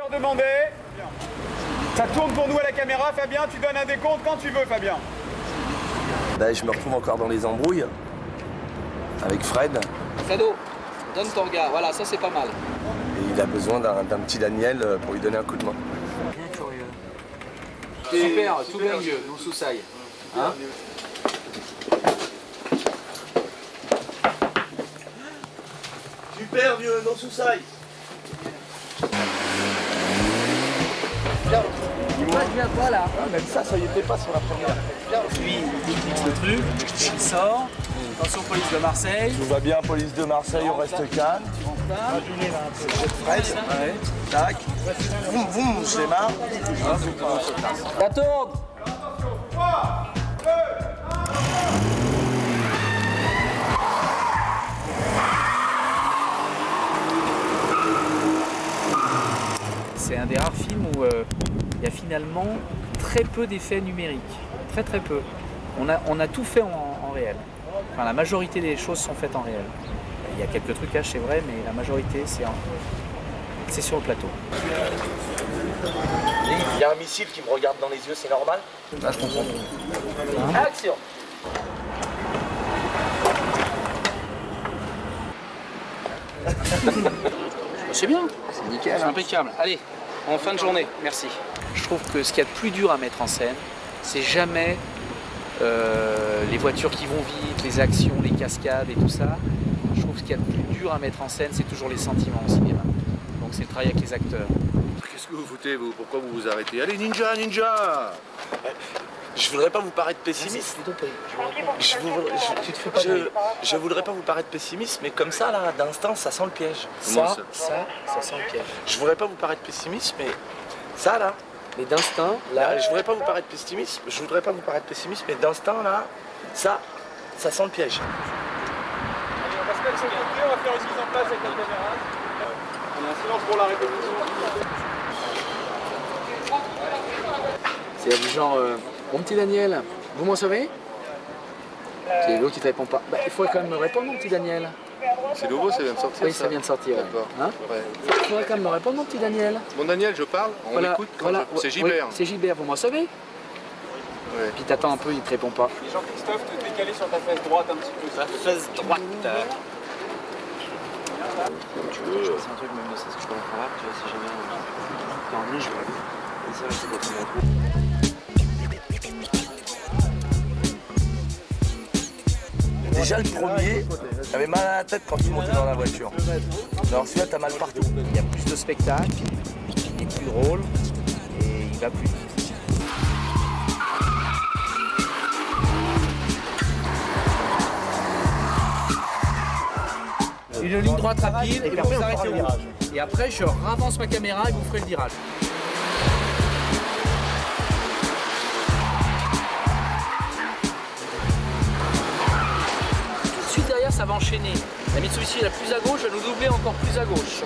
leur demander. Ça tourne pour nous à la caméra, Fabien, tu donnes un décompte quand tu veux, Fabien. Là, je me retrouve encore dans les embrouilles avec Fred. Fredo, donne ton regard, voilà, ça c'est pas mal. Et il a besoin d'un petit Daniel pour lui donner un coup de main. Super, tout bien mieux, non sous-saille. Hein? Super vieux, non sous-saille. Moi je viens toi là. Même ça y était pas sur la première. Lui, il fixe le truc, il sort. Attention police de Marseille. Tout va bien, police de Marseille, on reste calme. Fred, ouais. Tac. Voum, voum, je démarre. La tourne. C'est un des rares films où il y a finalement très peu d'effets numériques. Très très peu. On a tout fait en réel. Enfin, la majorité des choses sont faites en réel. Il y a quelques trucages, c'est vrai, mais la majorité, c'est sur le plateau. Il y a un missile qui me regarde dans les yeux, c'est normal? Là, je comprends. Action! C'est bien, c'est nickel, c'est impeccable. Allez, en fin de journée, merci. Je trouve que ce qu'il y a de plus dur à mettre en scène, c'est jamais les voitures qui vont vite, les actions, les cascades et tout ça. Je trouve que ce qu'il y a de plus dur à mettre en scène, c'est toujours les sentiments au cinéma. Donc c'est le travail avec les acteurs. Qu'est-ce que vous foutez, vous? Pourquoi vous vous arrêtez? Allez, ninja, ninja! Je voudrais pas vous paraître pessimiste. Je voudrais pas vous paraître pessimiste, mais comme ça, là, d'instant, ça sent le piège. Ça sent le piège. Je voudrais pas vous paraître pessimiste, mais ça, là. Mais d'instinct, Là, je voudrais pas vous paraître pessimiste. Je voudrais pas vous paraître pessimiste, mais d'instant, là, ça sent le piège. Allez, on va se mettre sur le côté, on va faire une mise en place avec la caméra. On est en silence pour la répétition. c'est du genre, mon petit Daniel, vous m'en savez? C'est l'autre qui te répond pas. Bah, il faudrait quand même me répondre, mon petit Daniel. C'est nouveau, ça vient de sortir? Oui, ça vient de sortir. D'accord. Hein, Ouais. il faudrait quand même me répondre, mon petit Daniel. Mon Daniel, je parle, on Voilà, écoute. voilà. C'est Oui, Gilbert. c'est Gilbert, vous m'en savez? Ouais. Puis t'attends un peu, il te répond pas. Et Jean-Christophe, te décaler sur ta fesse droite un petit peu. La fesse droite. Tu veux, c'est un truc, même ne serait-ce que je peux la cravate, tu vois, si jamais t'es en ligne, je vais. Et ça, c'est pour Déjà, le premier, j'avais mal à la tête quand il montait dans la voiture. Alors celui-là, t'as mal partout. Il y a plus de spectacle, il est plus drôle et il va plus vite. Une ligne droite rapide et puis vous arrêtez au virage. Et après, je ravance ma caméra et vous ferez le virage. Tout de suite derrière, ça va enchaîner. La Mitsubishi est la plus à gauche, va nous doubler encore plus à gauche.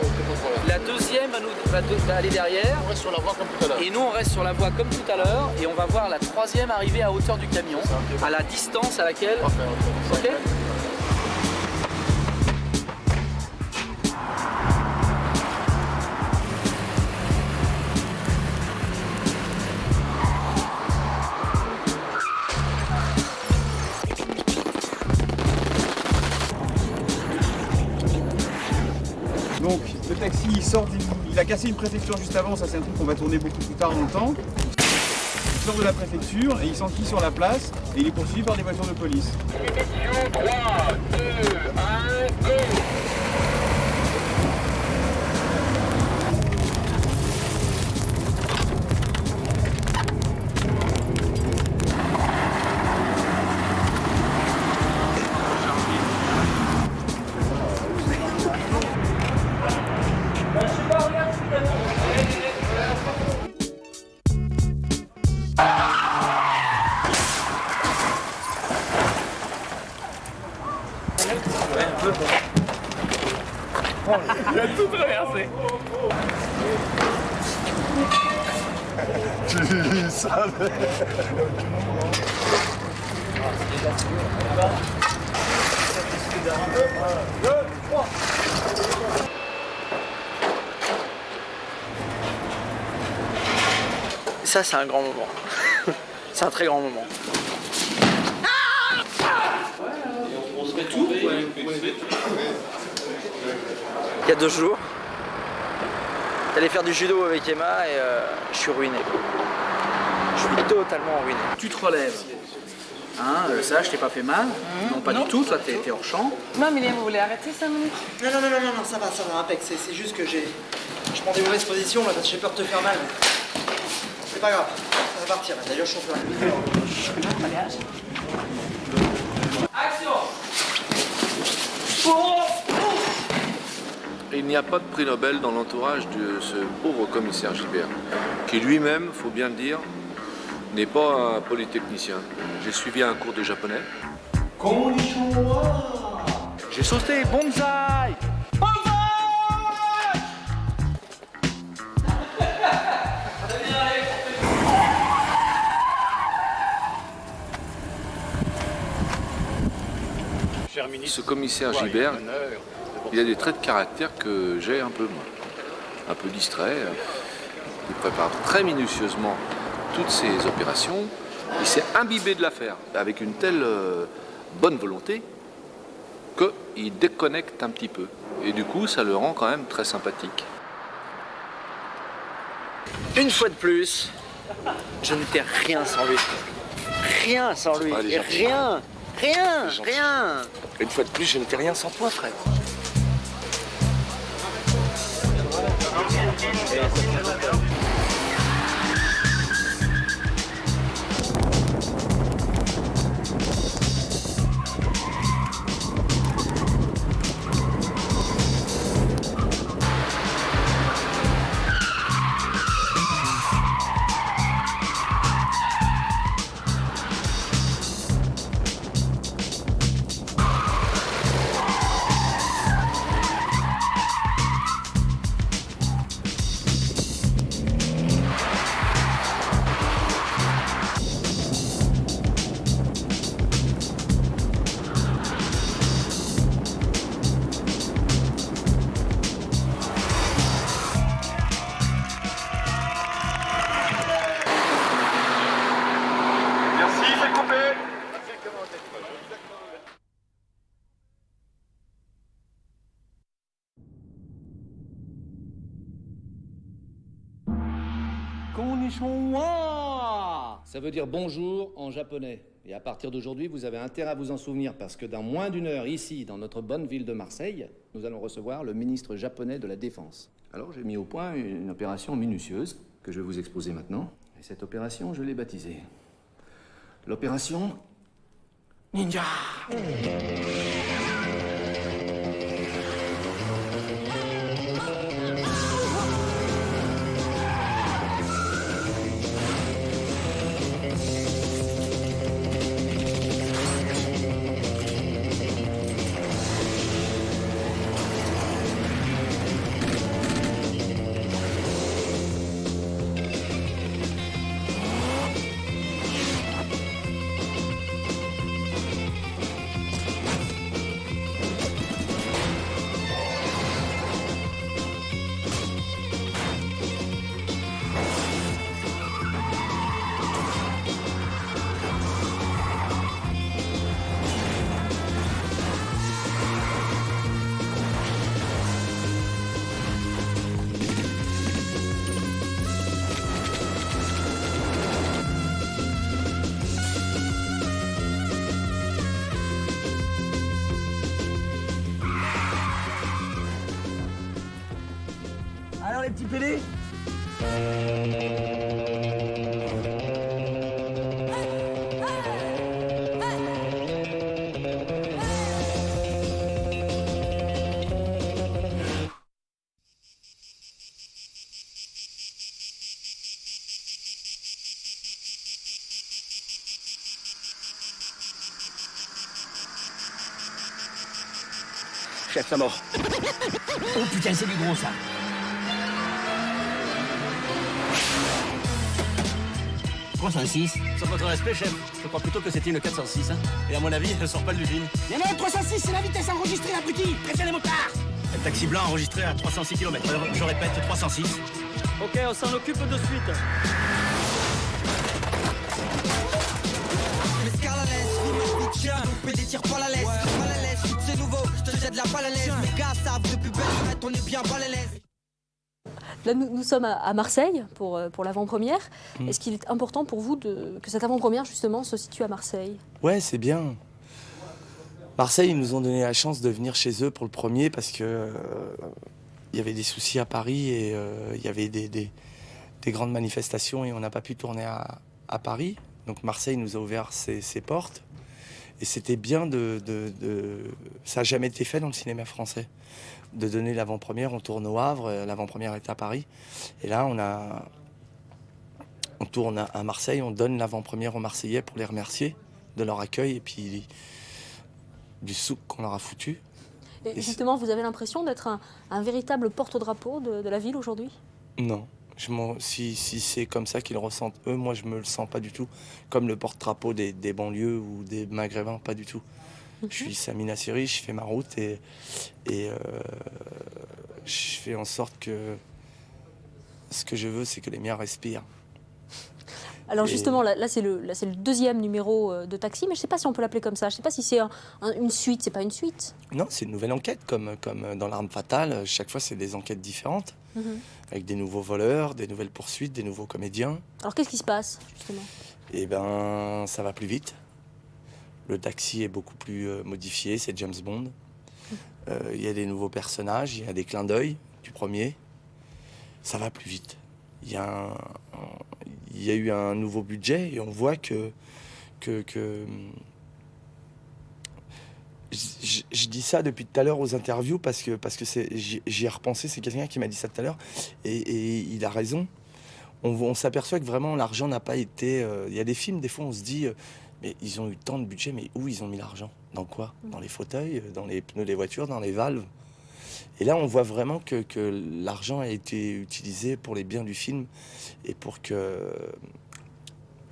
La deuxième va aller derrière. On reste sur la voie comme tout à l'heure. Et nous, on reste sur la voie comme tout à l'heure. Et on va voir la troisième arriver à hauteur du camion, à la distance à laquelle. Ok. Donc, le taxi, il a cassé une préfecture juste avant, ça c'est un truc qu'on va tourner beaucoup plus tard dans le temps. Il sort de la préfecture et il s'enquille sur la place et il est poursuivi par des voitures de police. Répétition, 3, 2, 1, go! Il a tout traversé. Tu savais. Ça, c'est un grand moment. C'est un très grand moment. On se fait tout. Il y a 2 jours, j'allais faire du judo avec Emma et je suis ruiné. Je suis totalement ruiné. Tu te relèves. Hein, ça, je t'ai pas fait mal. Non, pas du tout. Toi, t'es hors champ. Non, Mylène, vous voulez arrêter 5 minutes? Non, ça va, impec. C'est juste que je prends des mauvaises positions là parce que j'ai peur de te faire mal. C'est pas grave, ça va partir. D'ailleurs, je suis en plein. Action. Il n'y a pas de prix Nobel dans l'entourage de ce pauvre commissaire Gilbert, qui lui-même, faut bien le dire, n'est pas un polytechnicien. J'ai suivi un cours de japonais. J'ai sauté, bonsaï! Ce commissaire Gilbert, il a des traits de caractère que j'ai un peu moins. Un peu distrait. Il prépare très minutieusement toutes ses opérations. Il s'est imbibé de l'affaire avec une telle bonne volonté qu'il déconnecte un petit peu. Et du coup, ça le rend quand même très sympathique. Une fois de plus, je n'étais rien sans lui. Rien sans lui. pas déjà Rien. Une fois de plus, je ne fais rien sans toi, Fred. Ça veut dire bonjour en japonais. Et à partir d'aujourd'hui, vous avez intérêt à vous en souvenir parce que dans moins d'1 heure, ici, dans notre bonne ville de Marseille, nous allons recevoir le ministre japonais de la Défense. Alors j'ai mis au point une opération minutieuse que je vais vous exposer maintenant. Et cette opération, je l'ai baptisée l'opération Ninja. Alors les petits pélés? Chef, la mort. Oh putain, c'est du gros ça. Sans votre respect, chef, je crois plutôt que c'était une 406. Hein. Et à mon avis, elle sort pas de l'usine. Mais non, 306, c'est la vitesse enregistrée, abruti. Préviens les motards. Un taxi blanc enregistré à 306 km. Je répète, 306. Ok, on s'en occupe de suite. tire pas la laisse. Pas la laisse, c'est nouveau, je te jette la balle à l'aise. Les gars savent depuis belle lurette, on est bien bas à l'aise. Là, nous sommes à Marseille pour l'avant-première. Est-ce qu'il est important pour vous que cette avant-première, justement, se situe à Marseille? Ouais, c'est bien. Marseille, ils nous ont donné la chance de venir chez eux pour le premier parce que il y avait des soucis à Paris et il y avait des grandes manifestations et on n'a pas pu tourner à Paris. Donc Marseille nous a ouvert ses portes et c'était bien ça n'a jamais été fait dans le cinéma français de donner l'avant-première. On tourne au Havre, l'avant-première est à Paris et là on tourne à Marseille, on donne l'avant-première aux Marseillais pour les remercier de leur accueil et puis du souk qu'on leur a foutu. Et justement, vous avez l'impression d'être un véritable porte-drapeau de la ville aujourd'hui? Non. Si c'est comme ça qu'ils le ressentent eux, moi je me le sens pas du tout. Comme le porte-drapeau des banlieues ou des Maghrébins, pas du tout. Je suis Sami Nassiri, je fais ma route et je fais en sorte que ce que je veux, c'est que les miens respirent. Alors justement, là c'est le deuxième numéro de Taxi, mais je ne sais pas si on peut l'appeler comme ça. Je ne sais pas si c'est une suite, c'est pas une suite. Non, c'est une nouvelle enquête, comme dans L'Arme Fatale. Chaque fois, c'est des enquêtes différentes, avec des nouveaux voleurs, des nouvelles poursuites, des nouveaux comédiens. Alors qu'est-ce qui se passe, justement? Eh ben, ça va plus vite. Le taxi est beaucoup plus modifié, c'est James Bond. Il y a des nouveaux personnages, il y a des clins d'œil du premier. Ça va plus vite. Il y a eu un nouveau budget et on voit que je dis ça depuis tout à l'heure aux interviews parce que j'y ai repensé, c'est quelqu'un qui m'a dit ça tout à l'heure et il a raison. On s'aperçoit que vraiment l'argent n'a pas été... Il y a des films, des fois on se dit mais ils ont eu tant de budget, mais où ils ont mis l'argent? Dans quoi? Dans les fauteuils, dans les pneus des voitures, dans les valves? Et là, on voit vraiment que l'argent a été utilisé pour les biens du film et pour que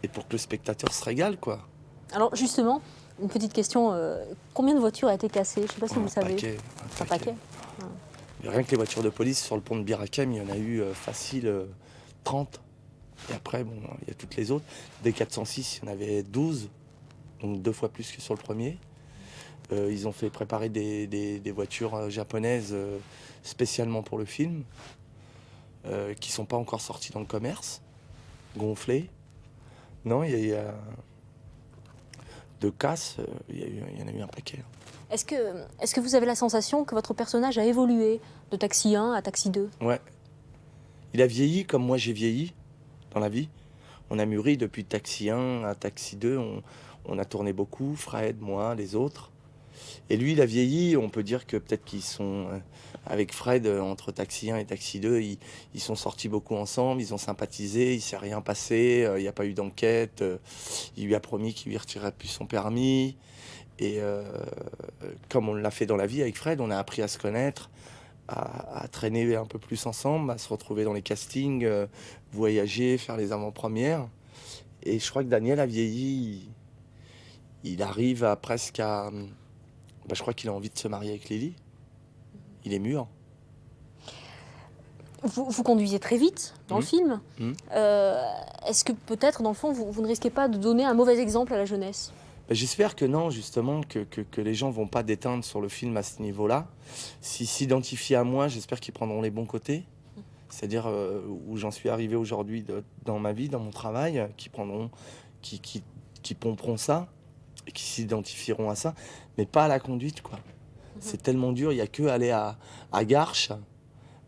le spectateur se régale, quoi. Alors justement, une petite question, combien de voitures a été cassées? Je ne sais pas si vous le savez. Un paquet. Rien que les voitures de police sur le pont de Bir Hakeim, il y en a eu facile 30. Et après, bon, il y a toutes les autres. Des 406, il y en avait 12, donc 2 fois plus que sur le premier. Ils ont fait préparer des voitures japonaises spécialement pour le film, qui ne sont pas encore sorties dans le commerce, gonflées. Non, il y a de casse, il y en a eu un paquet. Est-ce que vous avez la sensation que votre personnage a évolué de Taxi 1 à Taxi 2? Ouais. Il a vieilli comme moi j'ai vieilli dans la vie. On a mûri depuis Taxi 1 à Taxi 2. On a tourné beaucoup, Fred, moi, les autres. Et lui, il a vieilli. On peut dire que peut-être qu'ils sont... avec Fred, entre Taxi 1 et Taxi 2, ils sont sortis beaucoup ensemble. Ils ont sympathisé. Il ne s'est rien passé. Il n'y a pas eu d'enquête. Il lui a promis qu'il lui retirerait plus son permis. Et comme on l'a fait dans la vie avec Fred, on a appris à se connaître, à traîner un peu plus ensemble, à se retrouver dans les castings, voyager, faire les avant-premières. Et je crois que Daniel a vieilli. Il arrive à presque à... je crois qu'il a envie de se marier avec Lily. Il est mûr. Vous conduisez très vite dans le film. Est-ce que peut-être, dans le fond, vous ne risquez pas de donner un mauvais exemple à la jeunesse? J'espère que non, justement, que les gens ne vont pas déteindre sur le film à ce niveau-là. S'ils s'identifient à moi, j'espère qu'ils prendront les bons côtés. C'est-à-dire où j'en suis arrivé aujourd'hui dans ma vie, dans mon travail, qui pomperont ça et qui s'identifieront à ça, mais pas à la conduite, quoi. C'est tellement dur, il n'y a que aller à Garches,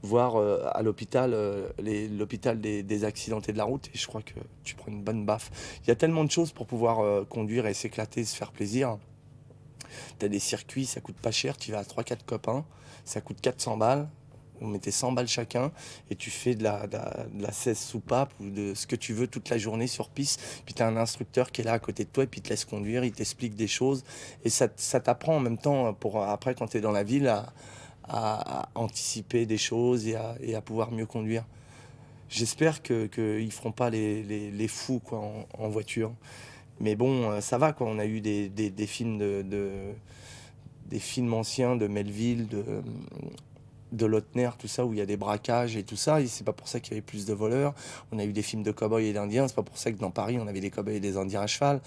voir à l'hôpital l'hôpital des accidentés de la route, et je crois que tu prends une bonne baffe. Il y a tellement de choses pour pouvoir conduire et s'éclater, se faire plaisir. Tu as des circuits, ça coûte pas cher, tu vas à 3-4 copains, ça coûte 400 balles, vous mettez 100 balles chacun, et tu fais de la 16 soupapes ou de ce que tu veux toute la journée sur piste, puis tu as un instructeur qui est là à côté de toi, et puis il te laisse conduire, il t'explique des choses, et ça t'apprend en même temps, pour après quand tu es dans la ville, à anticiper des choses et à pouvoir mieux conduire. J'espère qu'ils ne feront pas les fous, quoi, en voiture. Mais bon, ça va, quoi. On a eu des films des films anciens de Melville, de Lautner, tout ça, où il y a des braquages et tout ça. Et c'est pas pour ça qu'il y avait plus de voleurs. On a eu des films de cow-boys et d'indiens. C'est pas pour ça que dans Paris, on avait des cow-boys et des indiens à cheval.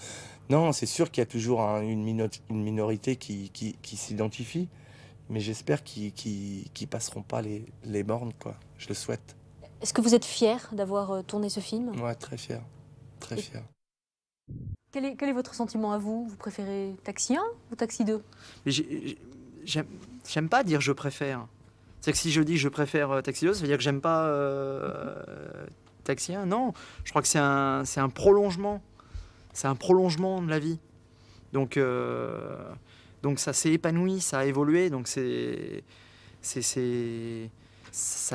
Non, c'est sûr qu'il y a toujours une minorité qui s'identifie. Mais j'espère qu'ils passeront pas les bornes, quoi. Je le souhaite. Est-ce que vous êtes fier d'avoir tourné ce film? Ouais, très fier. Très fier. Quel est votre sentiment à vous? Vous préférez Taxi 1 ou Taxi 2? J'aime pas dire je préfère. C'est que si je dis je préfère Taxi 2, ça veut dire que j'aime pas Taxi 1. Non, je crois que c'est un prolongement. C'est un prolongement de la vie. Donc ça s'est épanoui, ça a évolué. Donc ça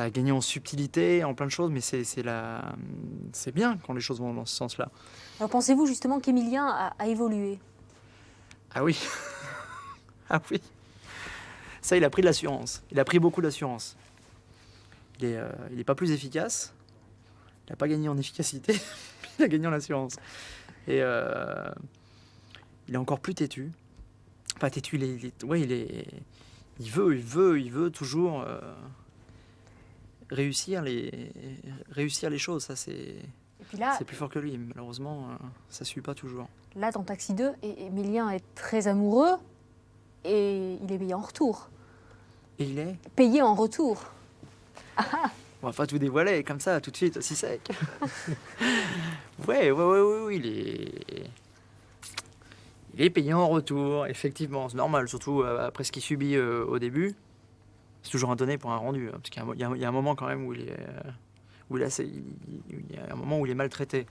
a gagné en subtilité, en plein de choses, mais c'est bien quand les choses vont dans ce sens-là. Alors pensez-vous justement qu'Emilien a évolué? Ah oui. Ah oui. Ça, il a pris de l'assurance. Il a pris beaucoup d'assurance. Il est pas plus efficace. Il n'a pas gagné en efficacité. Il a gagné en assurance. Et il est encore plus têtu. Enfin, têtu, il veut toujours réussir les choses. Ça, c'est plus fort que lui. Malheureusement, ça ne suit pas toujours. Là, dans Taxi 2, Emilien est très amoureux et il est payé en retour. Et il est payé en retour. On va pas tout dévoiler comme ça, tout de suite, aussi sec. Oui, il est payé en retour, effectivement, c'est normal, surtout après ce qu'il subit au début. C'est toujours un donné pour un rendu, hein, parce qu'il y a un moment quand même où il y a un moment où il est maltraité.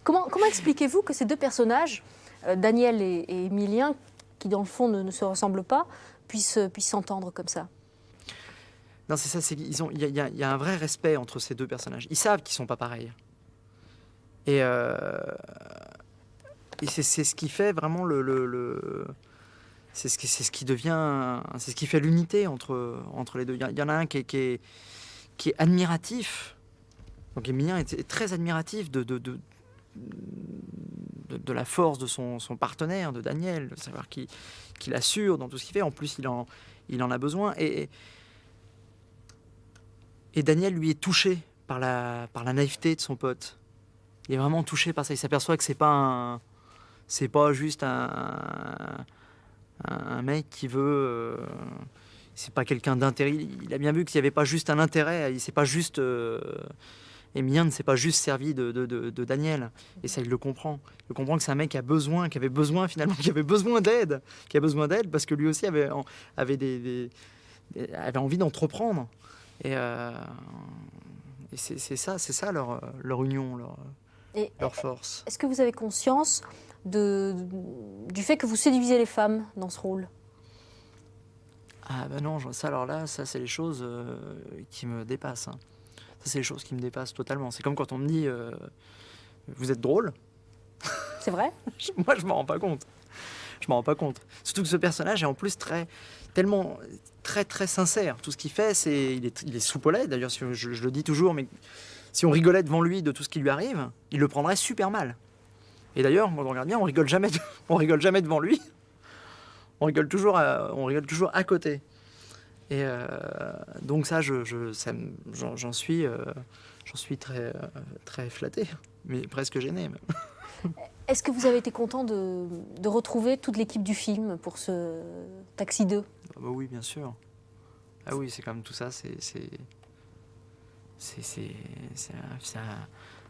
Comment expliquez-vous que ces deux personnages, Daniel et Emilien, qui dans le fond ne se ressemblent pas, puissent s'entendre comme ça? Non, c'est ça, il y a un vrai respect entre ces deux personnages. Ils savent qu'ils sont pas pareils. Et c'est ce qui fait vraiment c'est ce qui devient, c'est ce qui fait l'unité entre les deux. Il y en a un qui est admiratif. Donc Emilien est très admiratif de la force de son partenaire, de Daniel, de savoir qu'il assure dans tout ce qu'il fait. En plus, il en a besoin. Et Daniel, lui, est touché par la naïveté de son pote. Il est vraiment touché par ça. Il s'aperçoit que c'est pas juste un mec qui veut... c'est pas quelqu'un d'intérêt. Il a bien vu qu'il n'y avait pas juste un intérêt. C'est pas juste... Emilien ne s'est pas juste servi de Daniel. Et ça, il le comprend. Il comprend que c'est un mec qui avait besoin d'aide. Qui a besoin d'aide parce que lui aussi avait envie d'entreprendre. Et c'est ça leur union, leur force. Est-ce que vous avez conscience du fait que vous séduisez les femmes dans ce rôle? Ah ben non, ça c'est les choses qui me dépassent. Hein. Ça c'est les choses qui me dépassent totalement. C'est comme quand on me dit vous êtes drôle. C'est vrai? Moi je m'en rends pas compte. Je m'en rends pas compte. Surtout que ce personnage est en plus tellement très sincère. Tout ce qu'il fait, il est soupolé. D'ailleurs, je le dis toujours, mais si on rigolait devant lui de tout ce qui lui arrive, il le prendrait super mal. Et d'ailleurs, quand on regarde bien, on rigole jamais devant lui. On rigole toujours à côté. Et donc ça, j'en suis très flatté, mais presque gêné même. Est-ce que vous avez été content de retrouver toute l'équipe du film pour ce Taxi 2? Bah oui, bien sûr. Ah oui, c'est comme tout ça, c'est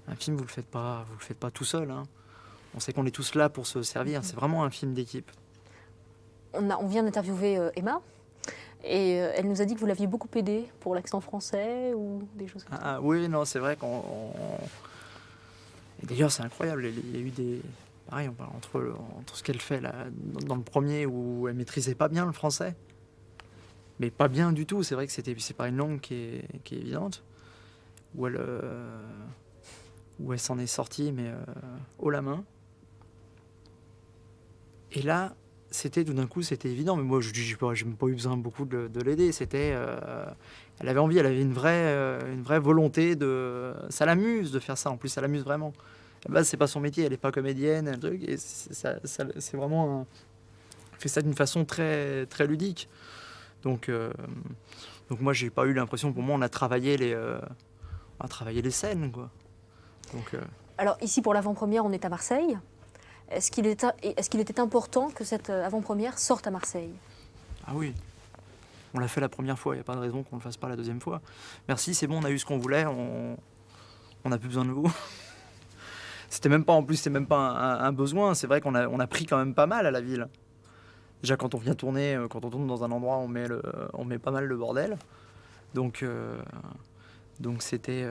un film, vous le faites pas tout seul. Hein. On sait qu'on est tous là pour se servir. C'est vraiment un film d'équipe. On vient d'interviewer Emma. Et elle nous a dit que vous l'aviez beaucoup aidée pour l'accent français ou des choses comme ça. Oui, non, c'est vrai qu'on... Et d'ailleurs, c'est incroyable. Il y a eu des... Pareil, on parle entre ce qu'elle fait là, dans le premier où elle maîtrisait pas bien le français. Mais pas bien du tout. C'est vrai que c'est pas une langue qui est évidente. Où elle s'en est sortie, mais haut la main. Et là... tout d'un coup, c'était évident, mais moi, je n'ai pas eu besoin beaucoup de l'aider. Elle avait envie, elle avait une vraie volonté ça l'amuse de faire ça. En plus, ça l'amuse vraiment. À la base, c'est pas son métier, elle n'est pas comédienne, un truc, et c'est vraiment. Elle fait ça d'une façon très, très ludique. Donc moi, j'ai pas eu l'impression, pour moi, on a travaillé les scènes, quoi. Donc, Alors ici, pour l'avant-première, on est à Marseille. Est-ce qu'il était important que cette avant-première sorte à Marseille? Ah oui. On l'a fait la première fois, il n'y a pas de raison qu'on ne le fasse pas la deuxième fois. Merci, c'est bon, on a eu ce qu'on voulait, on n'a plus besoin de vous. C'était même pas un besoin, c'est vrai qu'on a pris quand même pas mal à la ville. Déjà quand on vient tourner, quand on tourne dans un endroit, on met pas mal le bordel. Donc c'était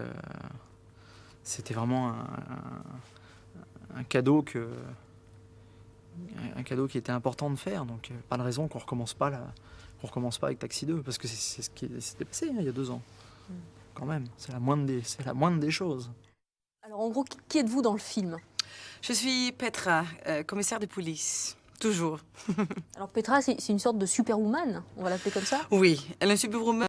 vraiment un cadeau qui était important de faire. Donc pas de raison qu'on recommence pas avec Taxi 2, parce que c'est ce qui s'était passé il y a 2 ans. Quand même, c'est la moindre des choses. Alors en gros, qui êtes-vous dans le film? Je suis Petra, commissaire de police. Toujours. Alors Petra, c'est une sorte de superwoman, on va l'appeler comme ça? Oui, elle est une superwoman.